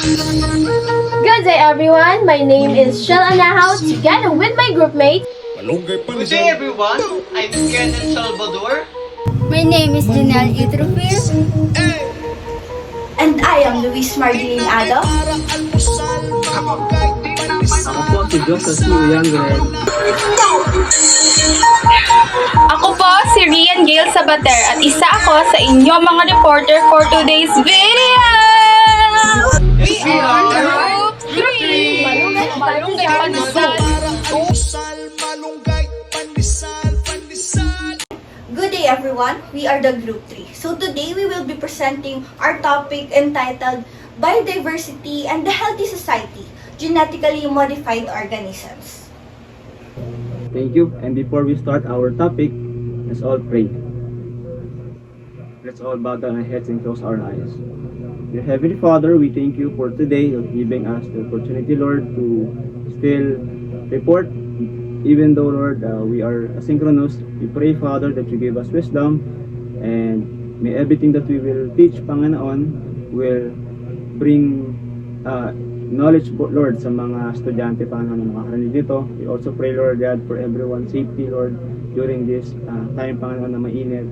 Good day everyone, my name is Shell Anahaw together with my groupmate. Good day everyone, I'm Kenneth Salvador. My name is Janelle Itrofil. And I am Luis Marjeline Ado. Ako po si Joseph Younger. Ako po si Rian Gail Sabater at isa ako sa inyo mga reporter for today's video! We are Group 3! Malunggay Pandesal. Good day everyone, we are the Group 3. So today we will be presenting our topic entitled Biodiversity and the Healthy Society, Genetically Modified Organisms. Thank you. And before we start our topic, let's all pray. Let's all bow down our heads and close our eyes. Dear Heavenly Father, we thank you for today of giving us the opportunity, Lord, to still report. Even though, Lord, we are asynchronous, we pray, Father, that you give us wisdom and may everything that we will teach, Panginoon, will bring knowledge, Lord, sa mga estudyante, Panginoon, na makakarinig dito. We also pray, Lord God, for everyone's safety, Lord, during this time, Panginoon, na mainit.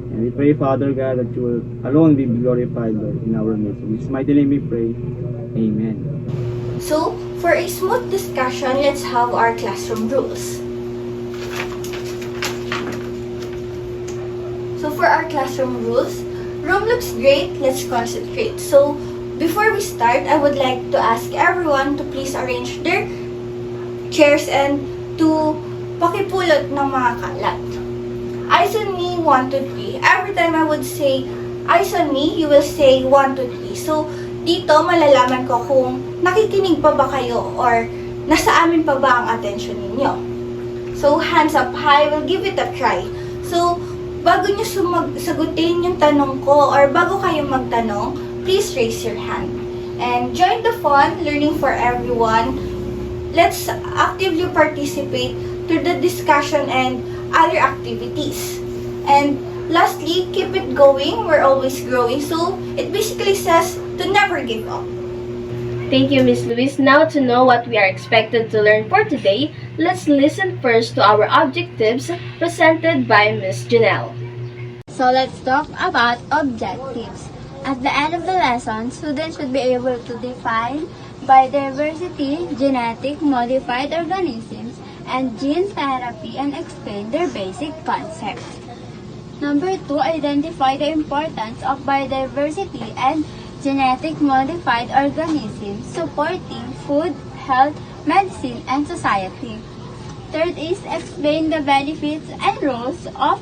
And we pray, Father God, that you will alone be glorified, Lord, in our midst. In His mighty name we pray. Amen. So, for a smooth discussion, let's have our classroom rules. So for our classroom rules, room looks great, let's concentrate. So, before we start, I would like to ask everyone to please arrange their chairs and to pakipulot ng mga kalat. Eyes on me, 1, 2, 3. Every time I would say, eyes on me, you will say 1, 2, 3. So, dito malalaman ko kung nakikinig pa ba kayo or nasa amin pa ba ang attention ninyo. So, hands up high, we'll give it a try. So, bago nyo sagutin yung tanong ko or bago kayo magtanong, please raise your hand. And join the fun, learning for everyone. Let's actively participate to the discussion and other activities. And lastly, keep it going. We're always growing. So, it basically says to never give up. Thank you, Miss Luis. Now to know what we are expected to learn for today, let's listen first to our objectives presented by Miss Janelle. So let's talk about objectives. At the end of the lesson, students should be able to define biodiversity, genetic modified organisms, and gene therapy and explain their basic concepts. Number 2, identify the importance of biodiversity and genetic modified organisms supporting food, health, medicine, and society. Third is explain the benefits and roles of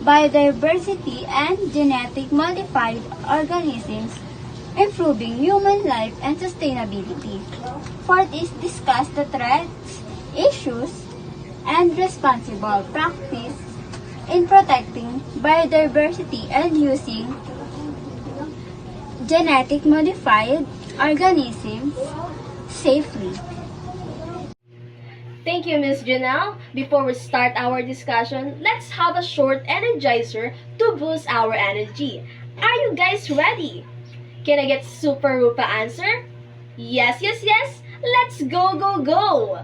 biodiversity and genetic modified organisms, improving human life and sustainability. Fourth is discuss the threats, issues, and responsible practice in protecting biodiversity and using genetic modified organisms safely. Thank you, Miss Janelle. Before we start our discussion, let's have a short energizer to boost our energy. Are you guys ready? Can I get Super Rupa answer? Yes, yes, yes! Let's go, go, go!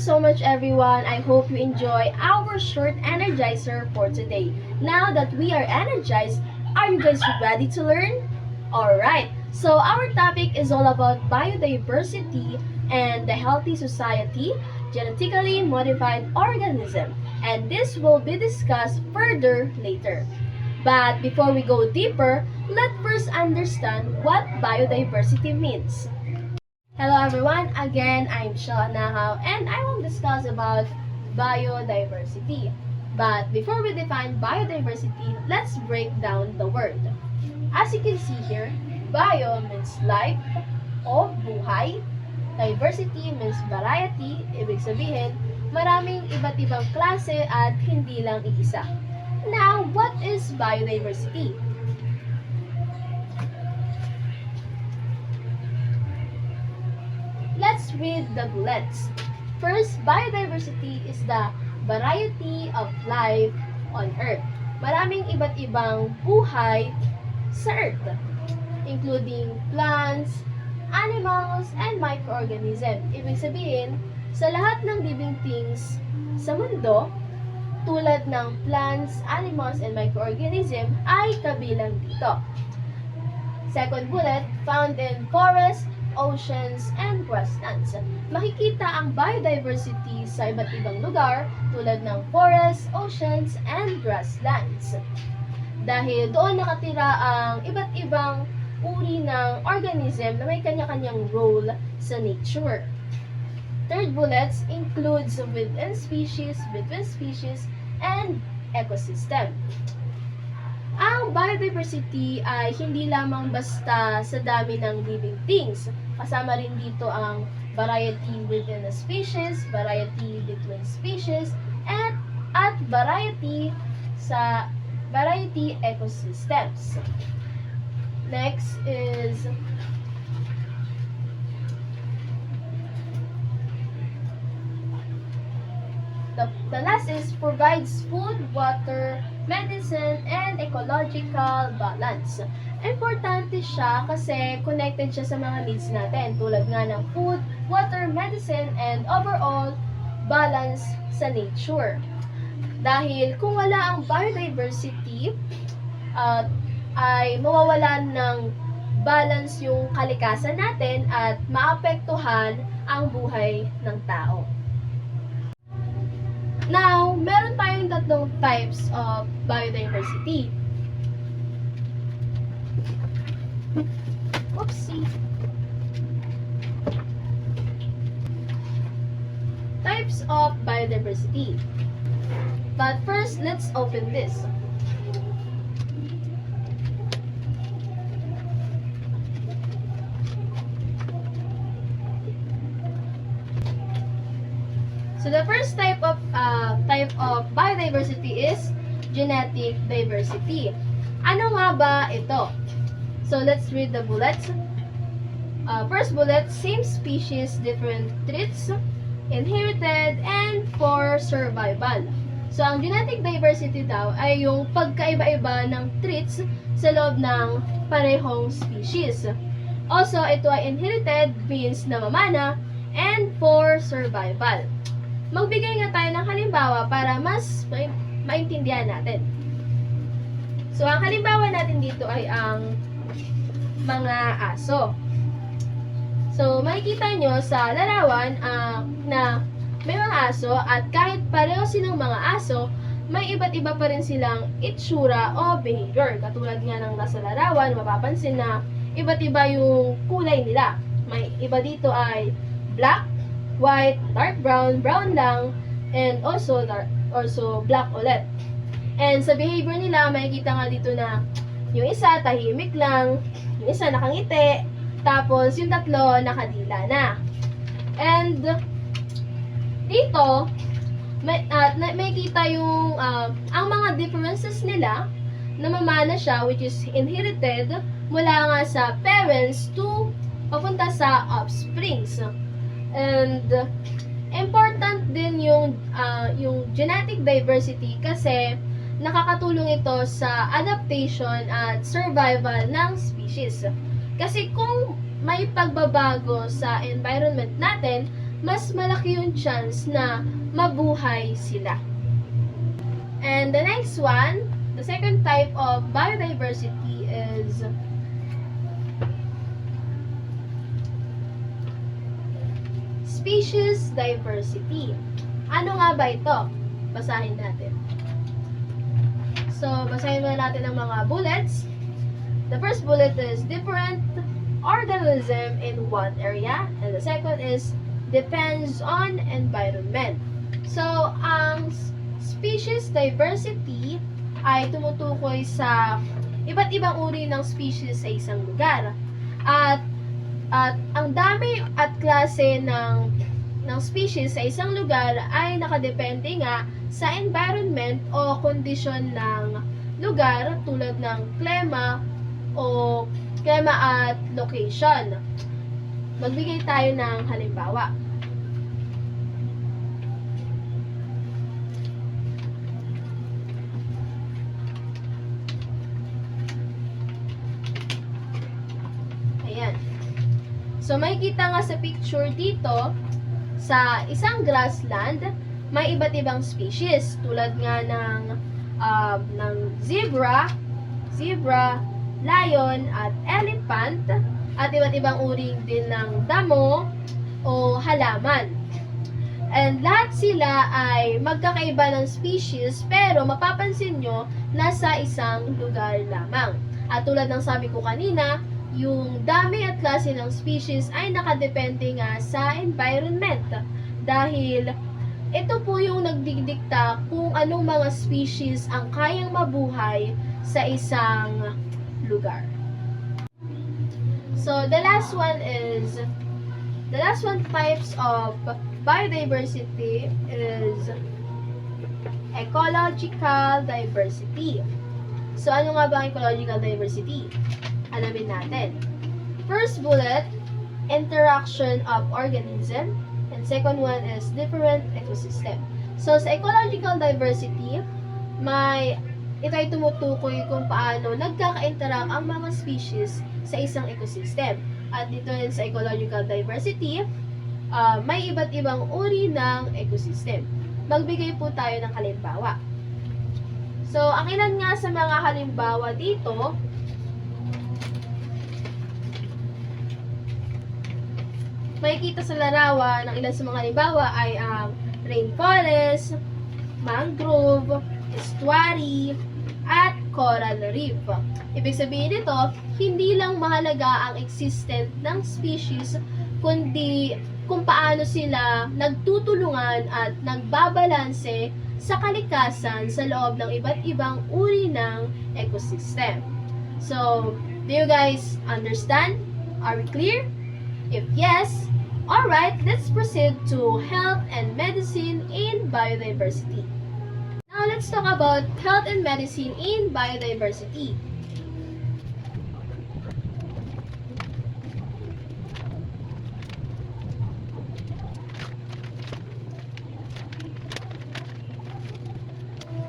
so much, everyone. I hope you enjoy our short energizer for today. Now that we are energized, are you guys ready to learn? Alright, so our topic is all about biodiversity and the healthy society, genetically modified organism, and this will be discussed further later. But before we go deeper, let's first understand what biodiversity means. Hello everyone, again I'm Shaw Nahaw and I will discuss about biodiversity. But before we define biodiversity, let's break down the word. As you can see here, bio means life o buhay. Diversity means variety, ibig sabihin, maraming iba't ibang klase at hindi lang iisa. Now, what is biodiversity? Let's read the bullets. First, biodiversity is the variety of life on Earth. Maraming iba't ibang buhay sa Earth, including plants, animals, and microorganisms. Ibig sabihin, sa lahat ng living things sa mundo, tulad ng plants, animals, and microorganisms ay kabilang dito. Second bullet, found in forests, oceans, and grasslands. Makikita ang biodiversity sa iba't ibang lugar tulad ng forests, oceans, and grasslands. Dahil doon nakatira ang iba't ibang uri ng organism na may kanya-kanyang role sa nature. Third bullets includes within species, between species, and ecosystem. Ang biodiversity ay hindi lamang basta sa dami ng living things. Kasama rin dito ang variety within a species, variety between species, at variety sa variety ecosystems. Next is the last is provides food, water, medicine, and ecological balance. Importante siya kasi connected siya sa mga needs natin tulad nga ng food, water, medicine, and overall balance sa nature. Dahil kung wala ang biodiversity, ay mawawalan ng balance yung kalikasan natin at maapektuhan ang buhay ng tao. Now, meron tayong tatlong types of biodiversity. Oopsie. Types of biodiversity. But first, let's open this. So the first type of biodiversity is genetic diversity. Ano nga ba ito? So let's read the bullets. First bullet, same species, different traits, inherited, and for survival. So ang genetic diversity daw ay yung pagkaiba-iba ng traits sa loob ng parehong species. Also, ito ay inherited, means namamana, and for survival. Magbigay nga tayo ng halimbawa para mas maintindihan natin. So, ang halimbawa natin dito ay ang mga aso. So, makikita nyo sa larawan na may mga aso at kahit pareho silang mga aso, may iba't iba pa rin silang itsura o behavior. Katulad nga ng nasa larawan, mapapansin na iba't iba yung kulay nila. May iba dito ay black, white, dark brown, brown lang, and also black ulit. And sa behavior nila, makikita nga dito na yung isa tahimik lang, yung isa nakangiti, tapos yung tatlo nakadila na. And dito, makikita yung ang mga differences nila, namamana siya, which is inherited, mula nga sa parents to papunta sa offsprings. And important din yung genetic diversity kasi nakakatulong ito sa adaptation at survival ng species. Kasi kung may pagbabago sa environment natin, mas malaki yung chance na mabuhay sila. And the next one, the second type of biodiversity is species diversity. Ano nga ba ito? Basahin natin. So, basahin muna natin ang mga bullets. The first bullet is different organism in one area, and the second is depends on environment. So, ang species diversity ay tumutukoy sa iba't ibang uri ng species sa isang lugar. At ang dami at klase ng species sa isang lugar ay nakadepende nga sa environment o kondisyon ng lugar tulad ng klima at location. Magbigay tayo ng halimbawa. Ayan. So, makikita nga sa picture dito, sa isang grassland, may iba't ibang species. Tulad nga ng zebra, lion, at elephant, at iba't ibang uri din ng damo o halaman. And lahat sila ay magkakaiba ng species, pero mapapansin nyo, nasa isang lugar lamang. At tulad ng sabi ko kanina, yung dami at klase ng species ay nakadepende nga sa environment. Dahil ito po yung nagdidikta kung anong mga species ang kayang mabuhay sa isang lugar. So, the last one types of biodiversity is ecological diversity. So, ano nga ba ang ecological diversity? Alamin natin. First bullet, interaction of organism. And second one is different ecosystem. So, sa ecological diversity, ito ay tumutukoy kung paano nagkaka-interact ang mga species sa isang ecosystem. At dito rin sa ecological diversity, may iba't ibang uri ng ecosystem. Magbigay po tayo ng halimbawa. So, ang ilan nga sa mga halimbawa dito, makikita sa larawan ng ilan sa mga halimbawa ay ang rainforest, mangrove, estuary, at coral reef. Ibig sabihin nito, hindi lang mahalaga ang existence ng species, kundi kung paano sila nagtutulungan at nagbabalanse sa kalikasan sa loob ng iba't ibang uri ng ecosystem. So, do you guys understand? Are we clear? If yes, alright, let's proceed to health and medicine in biodiversity. Now, let's talk about health and medicine in biodiversity.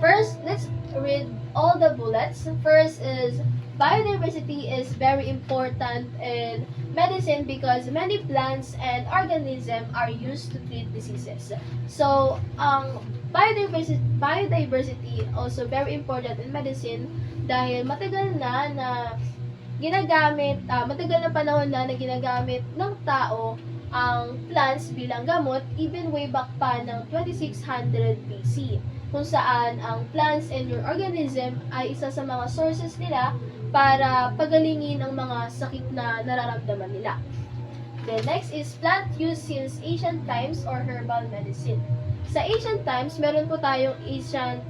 First, let's read all the bullets. First is biodiversity is very important in medicine because many plants and organisms are used to treat diseases. So, biodiversity also very important in medicine dahil matagal na panahon na ginagamit ng tao ang plants bilang gamot even way back pa ng 2600 BC, kung saan ang plants and your organism ay isa sa mga sources nila para pagalingin ang mga sakit na nararamdaman nila. The next is plant use since ancient times or herbal medicine. Sa ancient times, meron po tayong ancient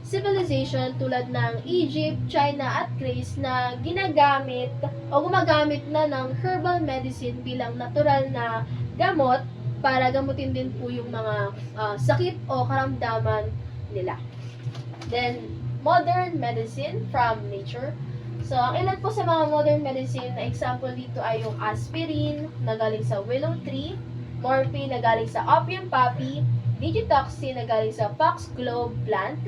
civilization tulad ng Egypt, China at Greece na gumagamit na ng herbal medicine bilang natural na gamot para gamutin din po yung mga sakit o karamdaman nila. Then, modern medicine from nature. So, ang ilan po sa mga modern medicine na example dito ay yung aspirin na galing sa willow tree, morphine na galing sa opium poppy, digitoxin na galing sa foxglove plant,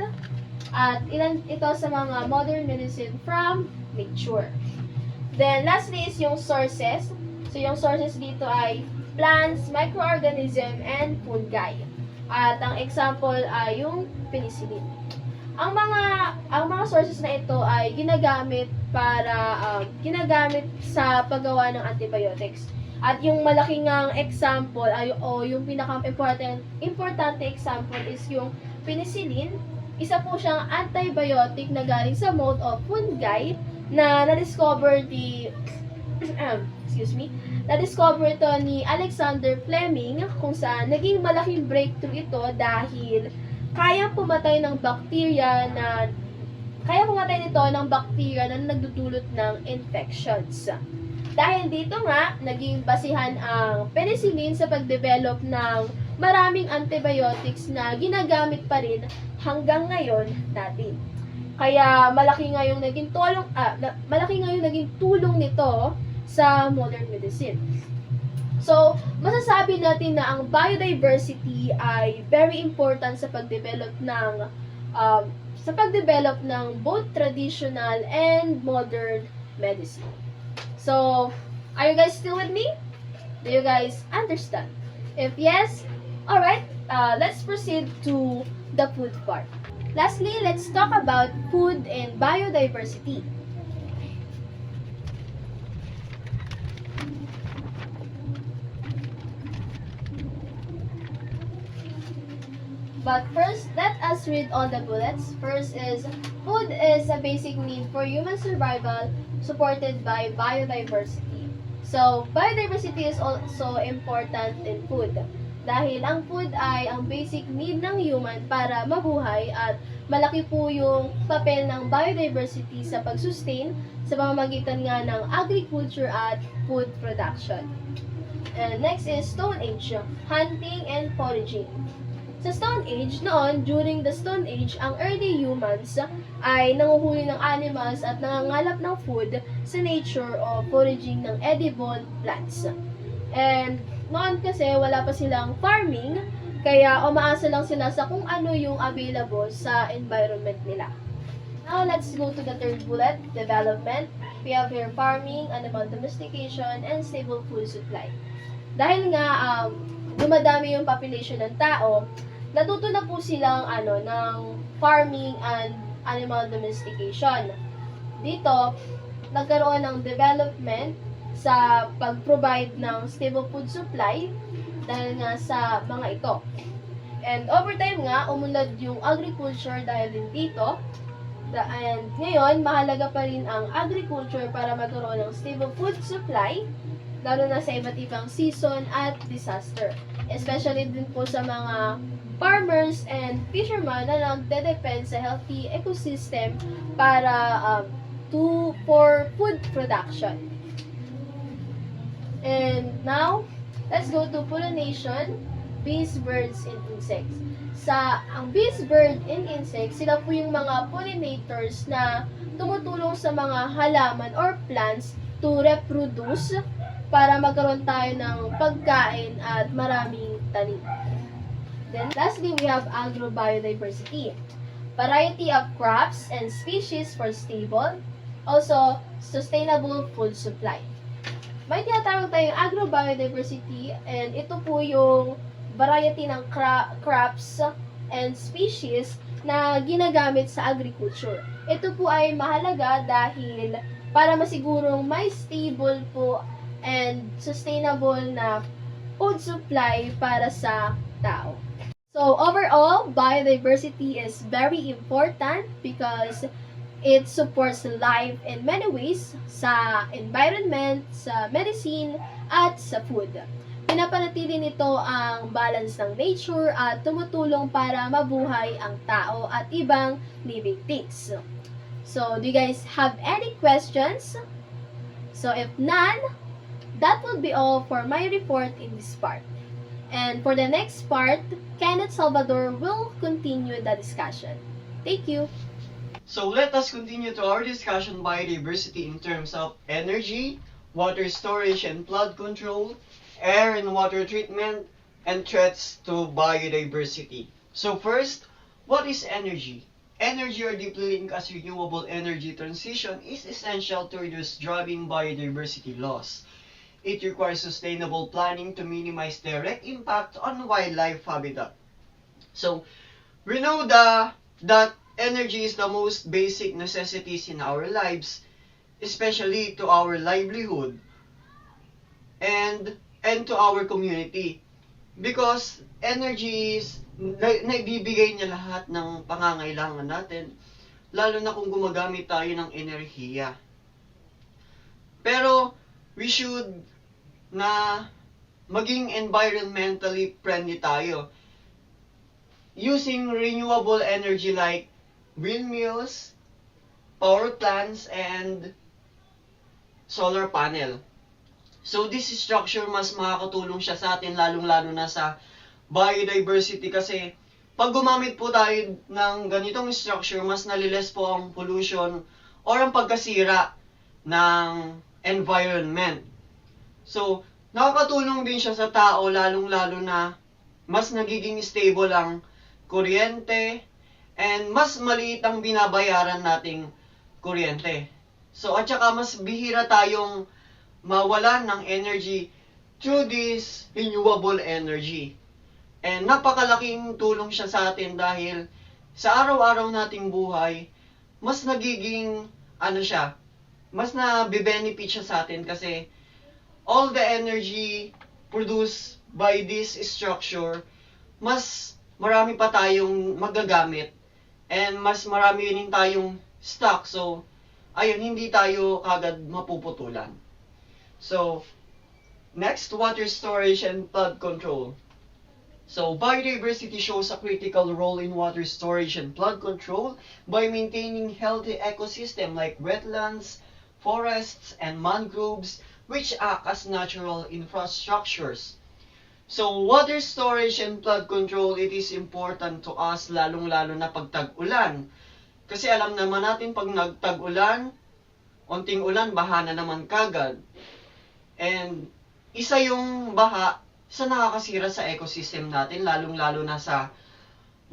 at ilan ito sa mga modern medicine from nature. Then, lastly is yung sources. So, yung sources dito ay plants, microorganism, and fungi. At ang example ay yung penicillin. Ang mga sources na ito ay ginagamit sa paggawa ng antibiotics. At yung malaking example ay yung importante example is yung penicillin. Isa po siyang antibiotic na galing sa mode of fungi na na-discover ito ni Alexander Fleming, kung saan naging malaking breakthrough ito dahil kaya pumatay nito ng bakterya na nagdudulot ng infections. Dahil dito nga, naging basihan ang penicillin sa pagdevelop ng maraming antibiotics na ginagamit pa rin hanggang ngayon natin. Kaya malaki nga yung naging tulong nito sa modern medicine. So, masasabi natin na ang biodiversity ay very important sa pagdevelop ng both traditional and modern medicine. So, are you guys still with me? Do you guys understand? If yes, alright, let's proceed to the food part. Lastly, let's talk about food and biodiversity. But first, let us read all the bullets. First is, food is a basic need for human survival supported by biodiversity. So, biodiversity is also important in food. Dahil ang food ay ang basic need ng human para mabuhay at malaki po yung papel ng biodiversity sa pag-sustain sa pamamagitan nga ng agriculture at food production. And next is Stone Age, hunting and foraging. Sa Stone Age, during the Stone Age, ang early humans ay nanguhuli ng animals at nangangalap ng food sa nature o foraging ng edible plants. And noon kasi wala pa silang farming, kaya umaasa lang sila sa kung ano yung available sa environment nila. Now, let's go to the third bullet, development. We have here farming, animal domestication, and stable food supply. Dahil nga dumadami yung population ng tao, natuto na po silang ng farming and animal domestication. Dito, nagkaroon ng development sa pag-provide ng stable food supply dahil nga sa mga ito. And over time nga, umunlad yung agriculture dahil din dito. And ngayon, mahalaga pa rin ang agriculture para magkaroon ng stable food supply, lalo na sa iba't ibang season at disaster. Especially din po sa mga farmers and fishermen na nagde-depend sa healthy ecosystem para for food production. And now, let's go to pollination, bees, birds, and insects. Ang bees, bird, and insects, sila po yung mga pollinators na tumutulong sa mga halaman or plants to reproduce para magkaroon tayo ng pagkain at maraming tanim. Then, lastly, we have agrobiodiversity. Variety of crops and species for stable, also sustainable food supply. May tinatawag tayong agrobiodiversity, and ito po yung variety ng crops and species na ginagamit sa agriculture. Ito po ay mahalaga dahil para masigurong may stable po and sustainable na food supply para sa tao. So overall, biodiversity is very important because it supports life in many ways sa environment, sa medicine, at sa food. Pinapanatili nito ang balance ng nature at tumutulong para mabuhay ang tao at ibang living things. So, do you guys have any questions? So, if none, that would be all for my report in this part. And for the next part, Kenneth Salvador will continue the discussion. Thank you. So let us continue to our discussion biodiversity in terms of energy, water storage and flood control, air and water treatment, and threats to biodiversity. So first, what is energy? Energy, or deeply linked as renewable energy transition, is essential to reduce driving biodiversity loss. It requires sustainable planning to minimize direct impact on wildlife habitat. So, we know that energy is the most basic necessities in our lives, especially to our livelihood and to our community. Because energy is naibibigay niya lahat ng pangangailangan natin, lalo na kung gumagamit tayo ng enerhiya. Pero we should na maging environmentally friendly tayo. Using renewable energy like windmills, power plants, and solar panel. So this structure mas makakatulong siya sa atin lalong-lalo na sa biodiversity kasi pag gumamit po tayo ng ganitong structure, mas naliles po ang pollution or ang pagkasira ng environment. So, nakakatulong din siya sa tao lalong-lalo na mas nagiging stable ang kuryente and mas maliit ang binabayaran nating kuryente. So, at saka mas bihira tayong mawalan ng energy through this renewable energy. And napakalaking tulong siya sa atin dahil sa araw-araw nating buhay, mas nagiging, mas nabibenefit siya sa atin kasi all the energy produced by this structure, mas marami pa tayong magagamit and mas marami rin tayong stock. So, ayun, hindi tayo kagad mapuputulan. So, next, water storage and flood control. So, biodiversity shows a critical role in water storage and flood control by maintaining healthy ecosystem like wetlands, forests, and mangroves, which act as natural infrastructures. So, water storage and flood control, it is important to us, lalong-lalo na pag tag-ulan. Kasi alam naman natin, pag nagtag-ulan, onting ulan, baha na naman kagad. And isa yung baha sa nakakasira sa ecosystem natin, lalong-lalo na sa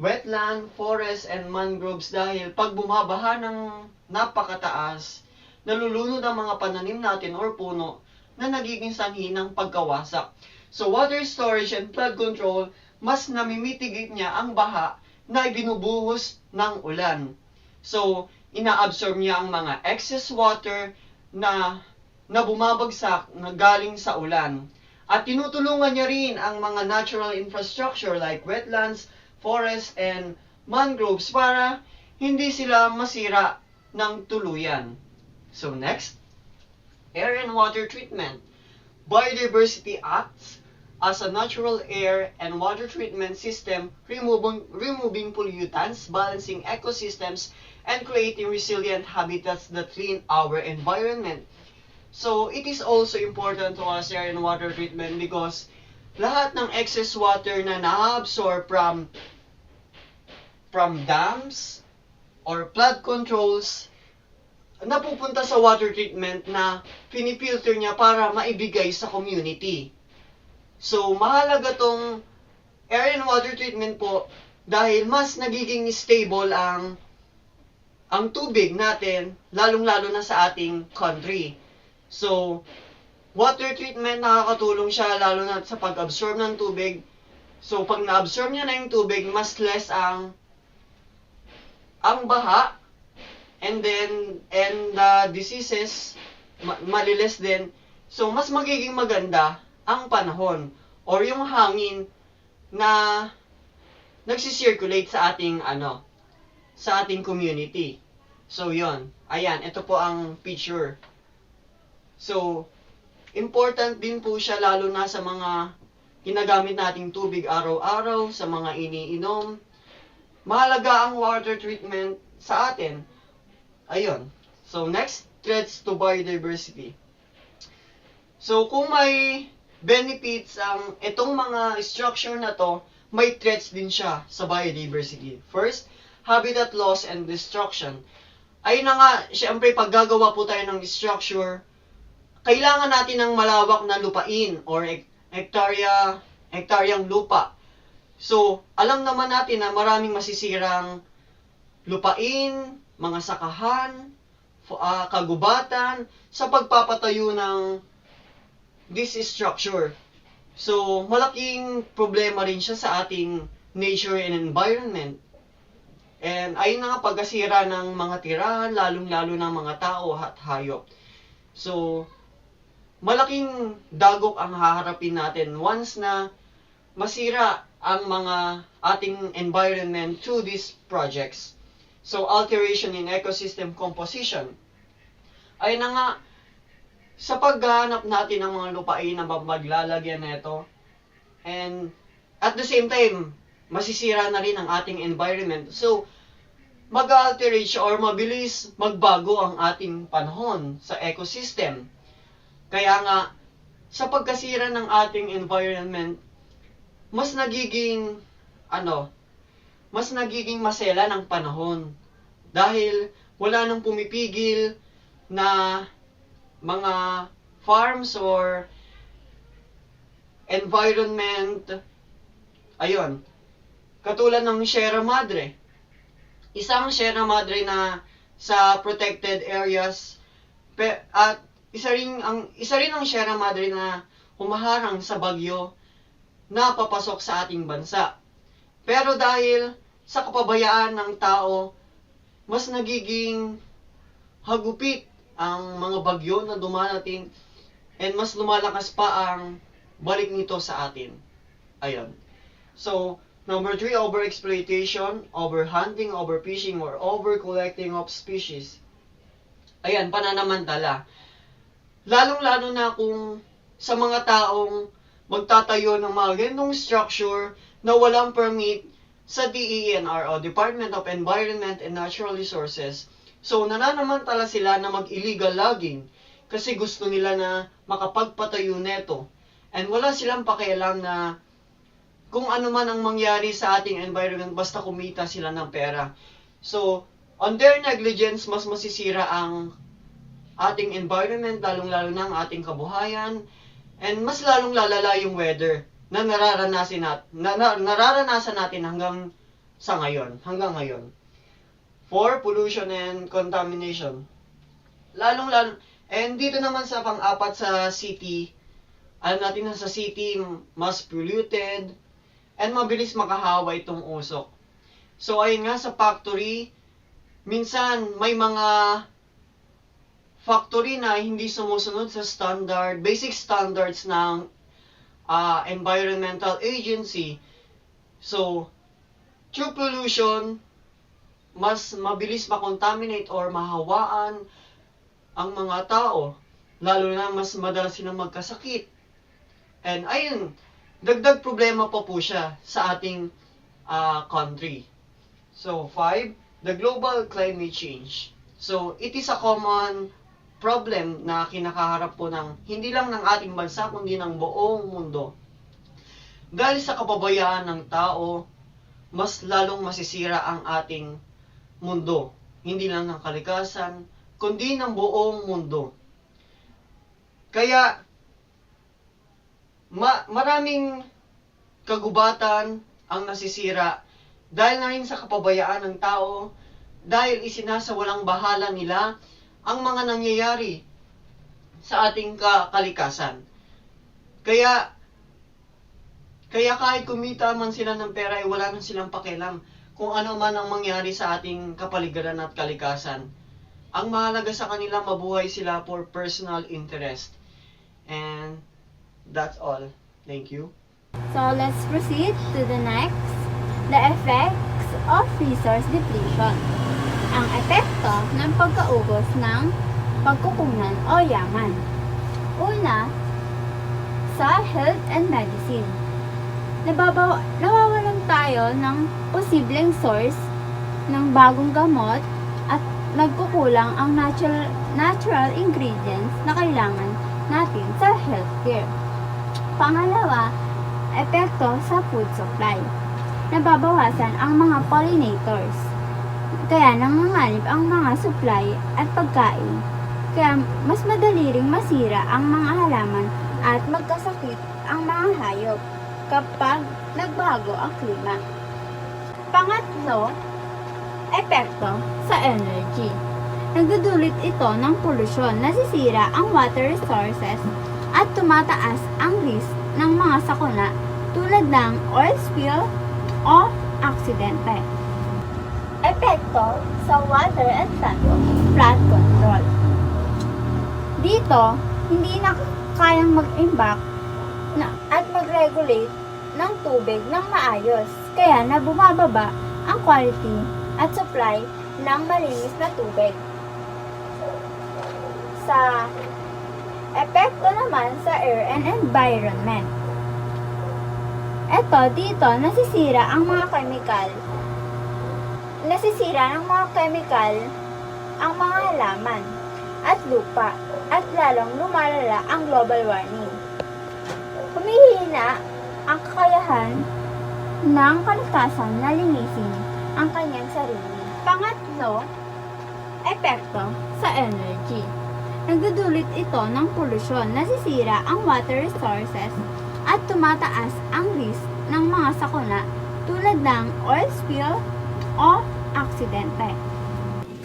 wetland, forest, and mangroves dahil pag bumabaha ng napakataas, nalulunod ang mga pananim natin or puno na nagiging sanhi ng pagkawasak. So, water storage and flood control, mas namimitigate niya ang baha na ibinubuhos ng ulan. So, ina-absorb niya ang mga excess water na bumabagsak na galing sa ulan. At tinutulungan niya rin ang mga natural infrastructure like wetlands, forests, and mangroves para hindi sila masira ng tuluyan. So next, air and water treatment. Biodiversity acts as a natural air and water treatment system, removing pollutants, balancing ecosystems, and creating resilient habitats that clean our environment. So, it is also important to us air and water treatment because lahat ng excess water na na-absorb from dams or flood controls napupunta sa water treatment na pinifilter niya para maibigay sa community. So, mahalaga tong air and water treatment po dahil mas nagiging stable ang tubig natin, lalong-lalo na sa ating country. So, water treatment nakakatulong siya lalo na sa pag-absorb ng tubig. So, pag na-absorb niya na yung tubig, mas less ang baha and the diseases maliles din. So, mas magiging maganda ang panahon or yung hangin na nagsisirculate sa ating sa ating community. So, yon. Ayan, ito po ang picture. So, important din po siya lalo na sa mga ginagamit nating tubig araw-araw, sa mga iniinom. Mahalaga ang water treatment sa atin. Ayun. So, next, threats to biodiversity. So, kung may benefits ang itong mga structure na to, may threats din siya sa biodiversity. First, habitat loss and destruction. Ayun na nga, syempre, pag gagawa po tayo ng structure, kailangan natin ng malawak na lupain or hektaryang lupa. So, alam naman natin na maraming masisirang lupain, mga sakahan, kagubatan, sa pagpapatayo ng this structure. So, malaking problema rin siya sa ating nature and environment. And ayun na nga pagkasira ng mga tirahan, lalong-lalo ng mga tao at hayop. So, malaking dagok ang haharapin natin once na masira ang mga ating environment through these projects. So, alteration in ecosystem composition. Ayun na nga, sa paghahanap natin ng mga lupain na maglalagyan nito, and at the same time, masisira na rin ang ating environment. So, mag-alterate siya or mabilis magbago ang ating panahon sa ecosystem. Kaya nga, sa pagkasira ng ating environment, mas nagiging masela ng panahon. Dahil wala nang pumipigil na mga farms or environment, ayun, katulad ng Sierra Madre. Isang Sierra Madre na sa protected areas at isa rin ang Sierra Madre na humaharang sa bagyo na papasok sa ating bansa. Pero dahil sa kapabayaan ng tao, mas nagiging hagupit ang mga bagyo na dumarating and mas lumalakas pa ang balik nito sa atin. Ayun. So, number 3, overexploitation, overhunting, overfishing, or overcollecting of species. Ayan, pananamantala. Lalong-lalo na kung sa mga taong magtatayo ng mga ganitong structure na walang permit sa DENR o Department of Environment and Natural Resources. So, nananamantala sila na mag-illegal logging kasi gusto nila na makapagpatayo neto. And wala silang pakialam na kung ano man ang mangyari sa ating environment basta kumita sila ng pera. So, on their negligence, mas masisira ang ating environment, lalong-lalo na ang ating kabuhayan, and mas lalong lalala yung weather na nararanasan natin hanggang ngayon. 4, pollution and contamination. Lalong-lalo, and dito naman sa pang-apat sa city, natin na sa city, mas polluted, and mabilis makahawa itong usok. So, ayun nga, sa factory, minsan may mga factory na hindi sumusunod sa basic standards ng environmental agency. So, through pollution, mas mabilis makontaminate or mahawaan ang mga tao. Lalo na mas madalas silang magkasakit. And ayun, dagdag problema pa po siya sa ating country. So, 5, the global climate change. So, it is a common problem na kinakaharap po ng hindi lang ng ating bansa kundi ng buong mundo. Dahil sa kapabayaan ng tao, mas lalong masisira ang ating mundo. Hindi lang ng kalikasan, kundi ng buong mundo. Kaya, maraming kagubatan ang nasisira dahil na rin sa kapabayaan ng tao, dahil isinasawalang bahala nila ang mga nangyayari sa ating kalikasan. Kaya kahit kumita man sila ng pera, ay wala nang silang pakialam kung ano man ang mangyari sa ating kapaligiran at kalikasan. Ang mahalaga sa kanila, mabuhay sila for personal interest. And that's all. Thank you. So let's proceed to the next. The effects of resource depletion. Ang epekto ng pagkaubos ng pagkukunan o yaman. Una, sa health and medicine. Nawawalan tayo ng posibleng source ng bagong gamot at nagkukulang ang natural ingredients na kailangan natin sa healthcare. Pangalawa, epekto sa food supply. Nababawasan ang mga pollinators. Kaya nanganganib ang mga supply at pagkain. Kaya mas madali ring masira ang mga halaman at magkasakit ang mga hayop kapag nagbago ang klima. Pangatlo, epekto sa energy. Nagdudulot ito ng polusyon, nasisira ang water resources at tumataas ang risk ng mga sakuna tulad ng oil spill o aksidente. Epekto sa water and flood control. Dito, hindi na kayang mag-imbak at mag-regulate ng tubig ng maayos, kaya na bumababa ang quality at supply ng malinis na tubig. Sa epekto naman sa air and environment. Dito, nasisira ng mga chemical ang mga halaman at lupa at lalong lumalala ang global warming. Humihina ang kakayahan ng kalikasan na linisin ang kanyang sarili. Pangatlo, epekto sa energy. Nagdudulot ito ng polusyon, nasisira ang water resources at tumataas ang risk ng mga sakuna tulad ng oil spill o aksidente.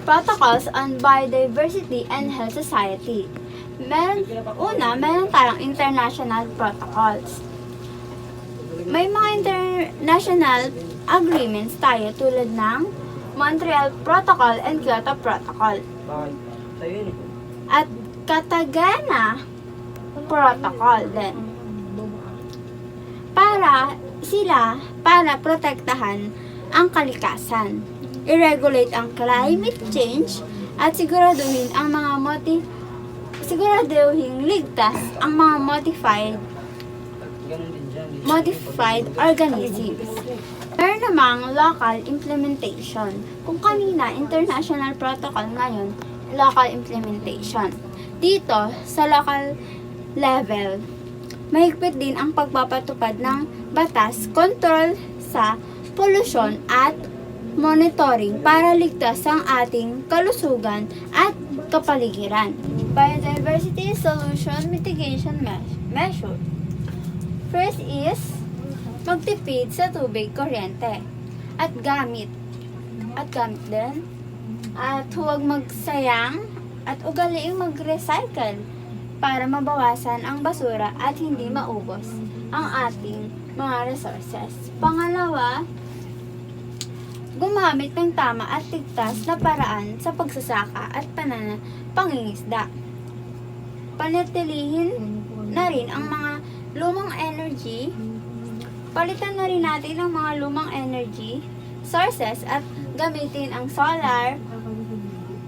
Protocols on Biodiversity and Health Society. Meron tayong international protocols. May mga international agreements tayo tulad ng Montreal Protocol and Kyoto Protocol. At Cartagena Protocol din. Para protektahan ang kalikasan, i-regulate ang climate change at siguraduhin ligtas ang mga modified organisms. Meron namang local implementation. Kung kanina international protocol, ngayon local implementation. Dito sa local level, mahigpit din ang pagpapatupad ng batas, kontrol sa polusyon at monitoring para ligtas ang ating kalusugan at kapaligiran. Biodiversity Solution Mitigation Measure. First is magtipid sa tubig, kuryente at gamit din. At huwag magsayang at ugaliing mag-recycle para mabawasan ang basura at hindi maubos ang ating mga resources. Pangalawa, gumamit ng tama at ligtas na paraan sa pagsasaka at pangingisda. Panatilihin na rin ang mga lumang energy. Palitan na rin natin ang mga lumang energy sources at gamitin ang solar,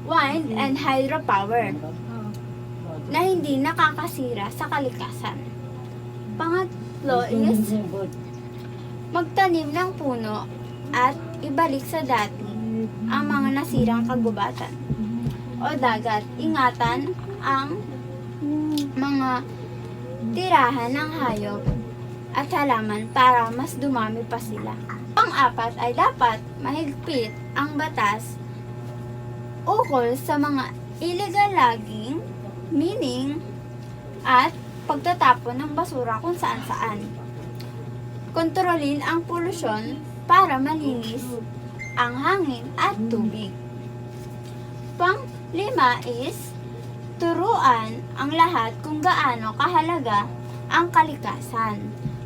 wind, and hydropower na hindi nakakasira sa kalikasan. Pangatlo is magtanim ng puno at ibalik sa dati ang mga nasirang kagubatan o dagat. Ingatan ang mga tirahan ng hayop at halaman para mas dumami pa sila. Pang-apat ay dapat mahigpit ang batas ukol sa mga illegal logging, mining, at pagtatapon ng basura kung saan-saan. Kontrolin ang polusyon para malinis ang hangin at tubig. Pang-lima is turuan ang lahat kung gaano kahalaga ang kalikasan.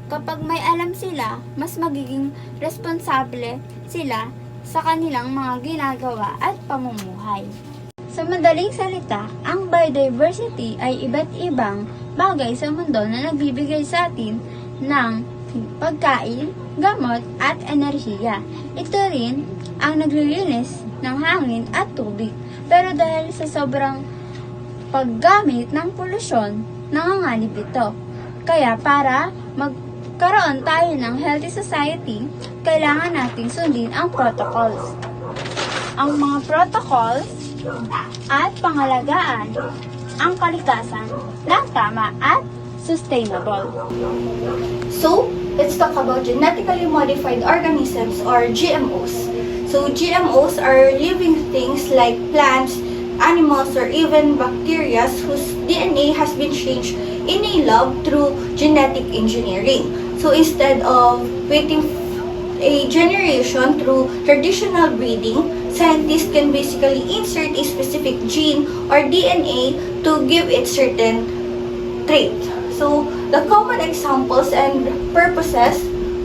Kapag may alam sila, mas magiging responsable sila sa kanilang mga ginagawa at pamumuhay. Sa madaling salita, ang biodiversity ay iba't ibang bagay sa mundo na nagbibigay sa atin ng pagkain, gamot, at enerhiya. Ito rin ang naglilinis ng hangin at tubig. Pero dahil sa sobrang paggamit ng polusyon, nanganganib ito. Kaya para magkaroon tayo ng healthy society, kailangan nating sundin ang protocols. Ang mga protocols at pangalagaan ang kalikasan ng tama at sustainable. So, let's talk about genetically modified organisms or GMOs. So, GMOs are living things like plants, animals, or even bacteria whose DNA has been changed in a lab through genetic engineering. So, instead of waiting a generation through traditional breeding, scientists can basically insert a specific gene or DNA to give it certain trait. So, the common examples and purposes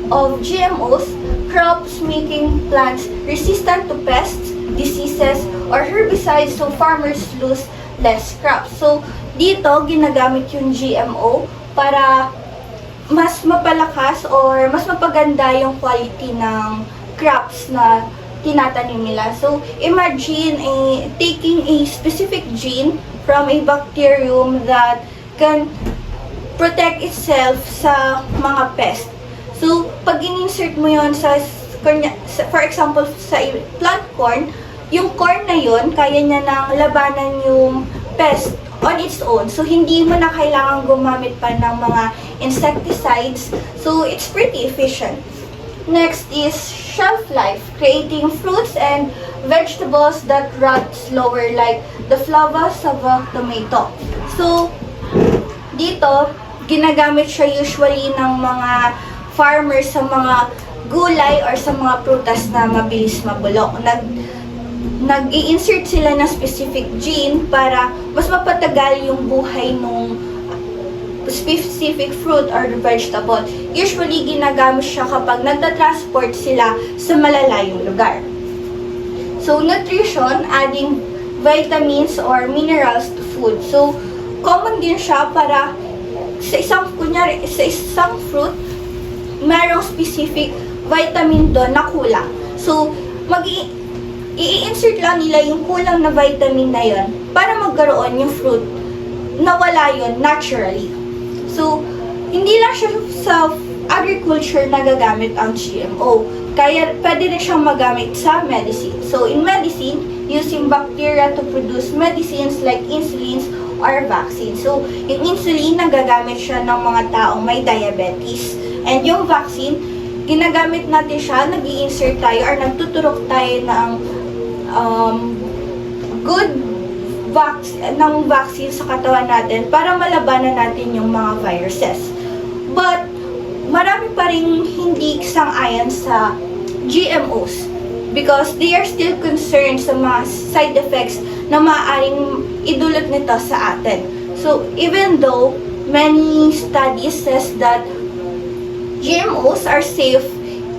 of GMOs, crops making plants resistant to pests, diseases, or herbicides so farmers lose less crops. So, dito, ginagamit yung GMO para mas mapalakas or mas mapaganda yung quality ng crops na tinatanim nila. So, imagine taking a specific gene from a bacterium that can protect itself sa mga pest. So, pag in-insert mo yon for example, sa plant corn, yung corn na yon kaya niya nang labanan yung pest on its own. So, hindi mo na kailangan gumamit pa ng mga insecticides. So, it's pretty efficient. Next is shelf life, creating fruits and vegetables that rot slower like the flavas of a tomato. So, dito, ginagamit siya usually ng mga farmers sa mga gulay or sa mga prutas na mabilis mabulok. Nag-i-insert sila ng specific gene para mas mapatagal yung buhay nung specific fruit or vegetable. Usually, ginagamit siya kapag nagta-transport sila sa malalayong lugar. So, nutrition, adding vitamins or minerals to food. So, common din siya para sa isang fruit, merong specific vitamin doon na kulang. So, i-insert lang nila yung kulang na vitamin na yon para magkaroon yung fruit na wala yon naturally. So, hindi lang siya sa agriculture nagagamit ang GMO. Kaya pwede rin siyang magamit sa medicine. So, in medicine, using bacteria to produce medicines like insulins or vaccine. So, yung insulin, nagagamit siya ng mga taong may diabetes. And yung vaccine, ginagamit natin siya, nag-i-insert tayo or nagtuturok tayo ng vaccine sa katawan natin para malabanan natin yung mga viruses. But, marami pa rin hindi sang-ayon sa GMOs because they are still concerned sa mga side effects na maaaring idulot nito sa atin. So, even though many studies says that GMOs are safe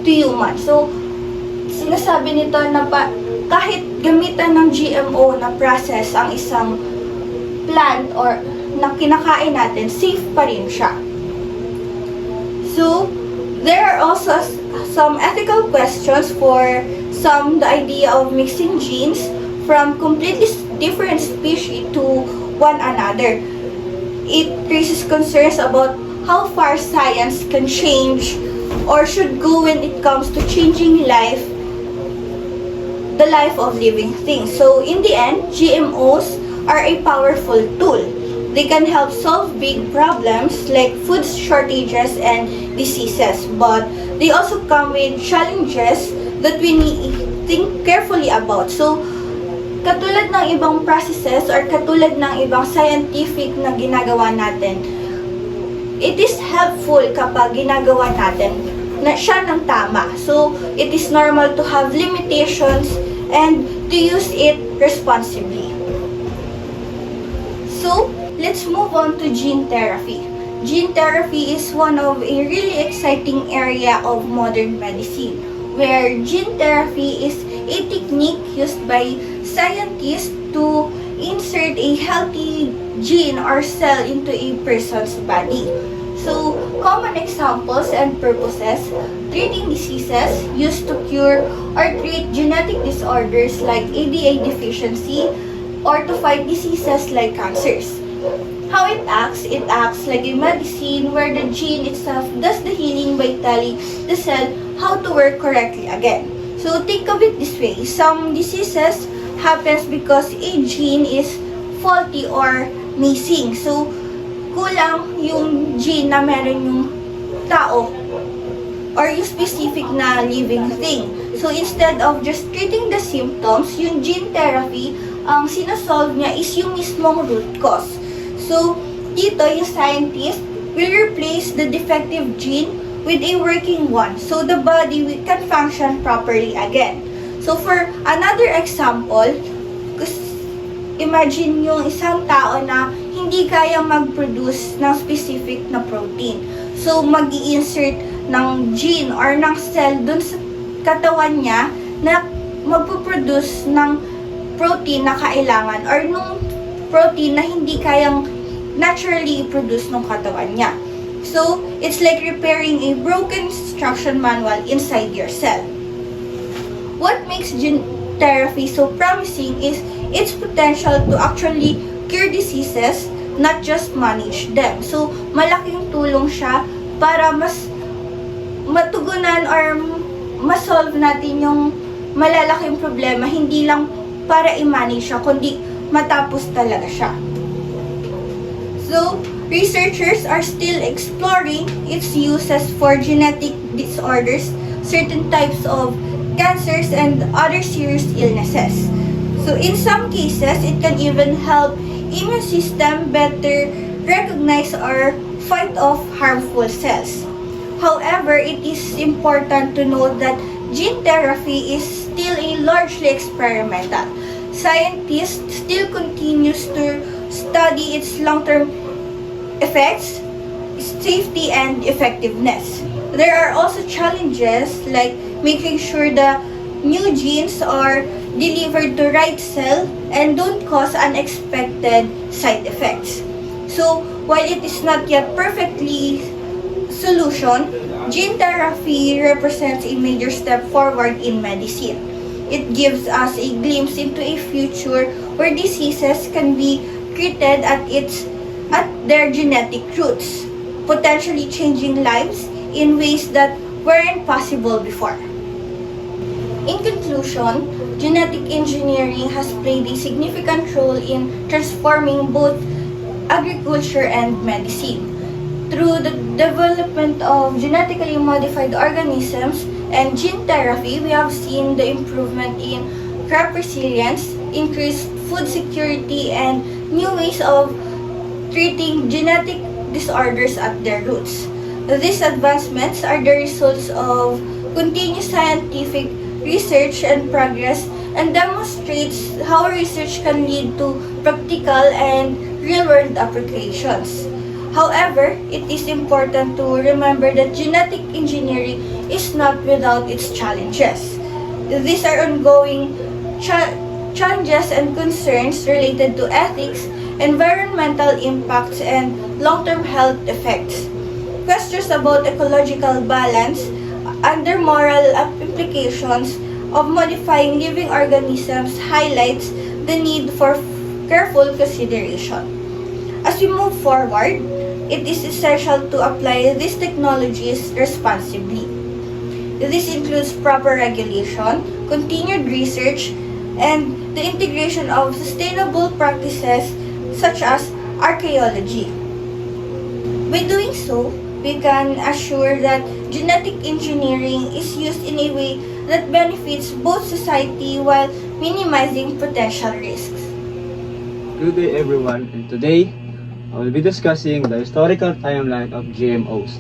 to humans. So, sinasabi nito na kahit gamitan ng GMO na process ang isang plant or na kinakain natin, safe pa rin siya. So, there are also some ethical questions for some, the idea of mixing genes from completely different species to one another. It raises concerns about how far science can change or should go when it comes to changing the life of living things. So, in the end, GMOs are a powerful tool. They can help solve big problems like food shortages and diseases, but they also come with challenges that we need to think carefully about. So, katulad ng ibang processes or katulad ng ibang scientific na ginagawa natin, it is helpful kapag ginagawa natin na siya ng tama. So, it is normal to have limitations and to use it responsibly. So, let's move on to gene therapy. Gene therapy is one of a really exciting area of modern medicine, where gene therapy is a technique used by scientists to insert a healthy gene or cell into a person's body. So, common examples and purposes: treating diseases used to cure or treat genetic disorders like ADA deficiency or to fight diseases like cancers. How it acts like a medicine where the gene itself does the healing by telling the cell how to work correctly again. So, think of it this way: some diseases happens because a gene is faulty or missing. So, kulang yung gene na meron yung tao or yung specific na living thing. So, instead of just treating the symptoms, yung gene therapy, ang sinasolve niya is yung mismong root cause. So, dito yung scientist will replace the defective gene with a working one so the body can function properly again. So, for another example, imagine yung isang tao na hindi hindi kaya mag-produce ng specific na protein. So, mag-i-insert ng gene or ng cell dun sa katawan niya na magpo-produce ng protein na kailangan or nung protein na hindi kayang naturally produce ng katawan niya. So, it's like repairing a broken instruction manual inside your cell. What makes gene therapy so promising is its potential to actually cure diseases, not just manage them. So, malaking tulong siya para mas matugunan or ma-solve natin yung malalaking problema, hindi lang para i-manage siya, kundi matapos talaga siya. So, researchers are still exploring its uses for genetic disorders, certain types of cancers, and other serious illnesses. So, in some cases, it can even help immune system better recognize or fight off harmful cells. However, it is important to note that gene therapy is still a largely experimental. Scientists still continues to study its long-term effects, safety, and effectiveness. There are also challenges like making sure the new genes are delivered to right cell and don't cause unexpected side effects. So, while it is not yet perfectly solution, gene therapy represents a major step forward in medicine. It gives us a glimpse into a future where diseases can be treated at their genetic roots, potentially changing lives in ways that weren't possible before. In conclusion, genetic engineering has played a significant role in transforming both agriculture and medicine. Through the development of genetically modified organisms and gene therapy, we have seen the improvement in crop resilience, increased food security, and new ways of treating genetic disorders at their roots. These advancements are the results of continuous scientific research and progress and demonstrates how research can lead to practical and real-world applications. However, it is important to remember that genetic engineering is not without its challenges. These are ongoing challenges and concerns related to ethics, environmental impacts, and long-term health effects. Questions about ecological balance and their moral implications of modifying living organisms highlights the need for careful consideration. As we move forward, it is essential to apply these technologies responsibly. This includes proper regulation, continued research, and the integration of sustainable practices such as archaeology. By doing so, we can assure that genetic engineering is used in a way that benefits both society while minimizing potential risks. Good day everyone, and today I will be discussing the historical timeline of GMOs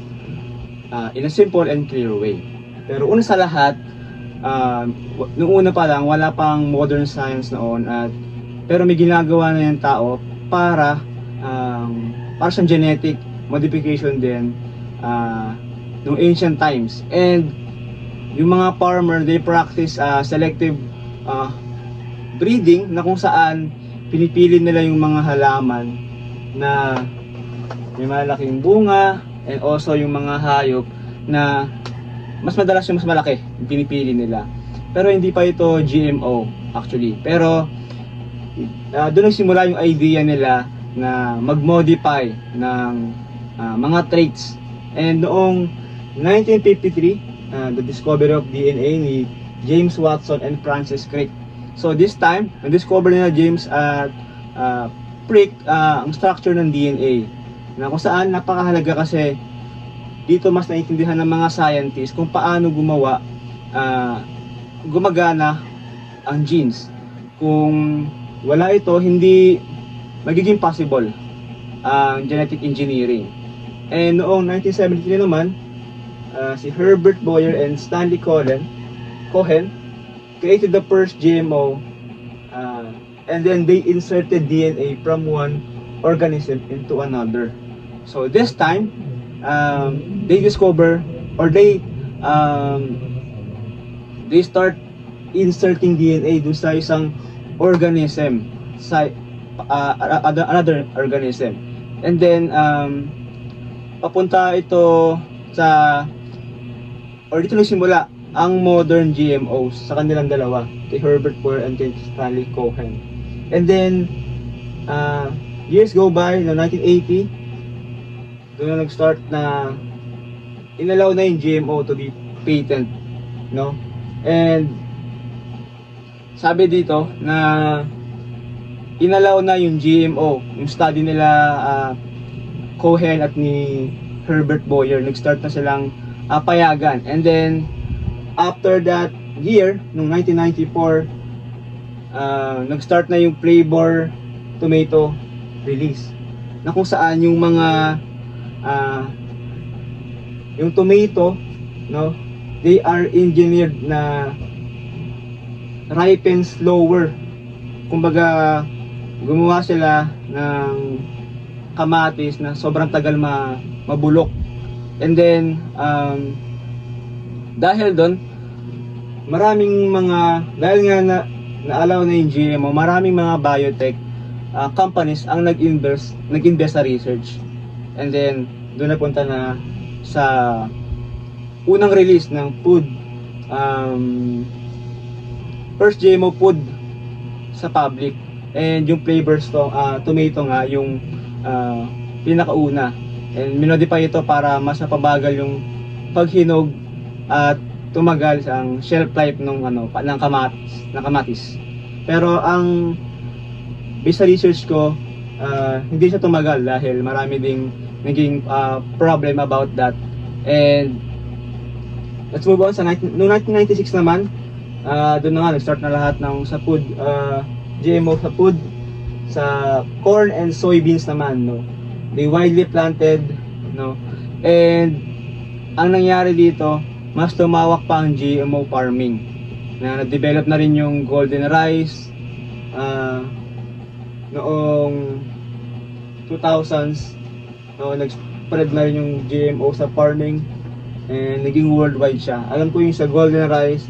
in a simple and clear way. Pero una sa lahat, noong una pa lang, wala pang modern science noon, pero may ginagawa na yung tao para sa genetic modification din noong ancient times. And yung mga farmer, they practice selective breeding na kung saan pinipili nila yung mga halaman na may malaking bunga, and also yung mga hayop na mas madalas yung mas malaki yung pinipili nila. Pero hindi pa ito GMO actually. Pero doon nagsimula yung idea nila na mag-modify ng mga traits. And noong 1953, the discovery of DNA ni James Watson and Francis Crick. So this time, na-discover nila James at Crick ang structure ng DNA, na kung saan napakahalaga kasi dito mas naiintindihan ng mga scientists kung paano gumagana ang genes. Kung wala ito, hindi magiging possible ang genetic engineering. And noong 1973 naman, si Herbert Boyer and Stanley Cohen created the first GMO, and then they inserted DNA from one organism into another. So this time, they discover, or they start inserting DNA dun sa isang organism, sa another organism. And then papunta ito sa, or dito nagsimula ang modern GMOs sa kanilang dalawa, kay Herbert Boyer and kay Stanley Cohen. And then years go by, no, 1980, doon na nag-start na inalaw na yung GMO to be patent, no? And sabi dito na inalaw na yung GMO, yung study nila Cohen at ni Herbert Boyer, nag-start na silang payagan. And then after that year, nung 1994, nag-start na yung flavor tomato release, na kung saan yung mga yung tomato, no, they are engineered na ripen slower. Kumbaga gumawa sila ng kamatis na sobrang tagal mabulok. And then dahil doon, dahil nga na-allow na yung GMO, maraming mga biotech companies ang nag-invest sa research. And then doon napunta na sa unang release ng food, first GMO food sa public. And yung flavors tomato nga yung pinakauna. And minodify ito para mas napabagal yung paghinog at tumagal ang shelf life ng kamatis. Pero ang based sa research ko, hindi siya tumagal dahil marami ding naging problem about that. And let's move on sa noong 1996 naman, doon na nga nag-start na lahat ng sa food, GMO sa food, sa corn and soybeans naman, no. They widely planted, no. And ang nangyari dito, mas tumawak pa ang GMO farming. Na na-develop na rin yung golden rice noong 2000s, no, nag-spread na rin yung GMO sa farming and naging worldwide siya. Alam ko yung sa golden rice,